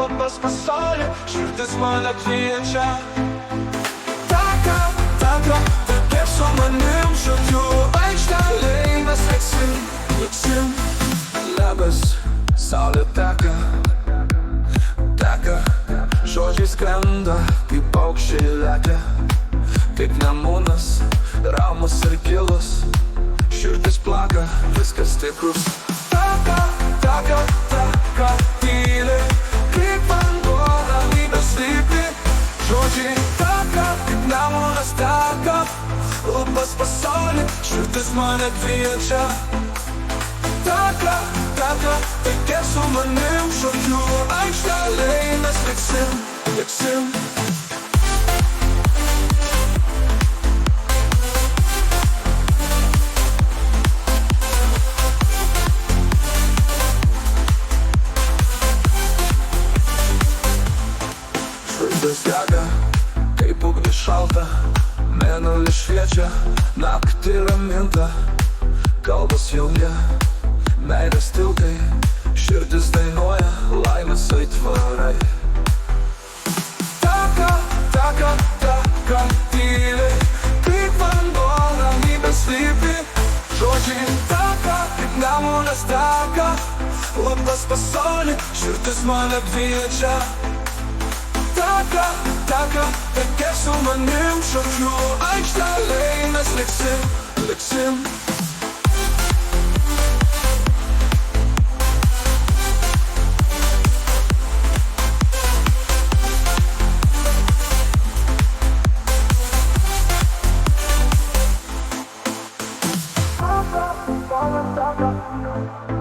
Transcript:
Labas pasaulį, širdis mane kviečia. Taka, tokia su manim žodžiu aikštelėj mes liksim. Labas, saulė teka, žodžiai skrenda, kaip paukščiai lekia. Kaip nemūnas, ramus ir gilus, širdis plaka, viskas tikrus. Taka, tyliai, kaip vanduo ramybės slypi. Žodžiai taka, kaip nemūnas teka. Labas pasaulį, širdis mane kviečia. Taka, tokia su manim žodžiu aikštelėj mes liksim. Širdis dega, kaip ugnis šalta, mėnulis šviečia, naktį raminta. Kalbos jungia, meilės tiltai, širdis dainuoja, laimės aitvarai. Taka, tyliai, kaip vanduo ramybės slypi. Žodžiai taka, kaip nemūnas teka. Labas pasaulį, širdis mane kviečia. Taka, tokia su manim žodžiu aikštelėj mes liksim. Taka,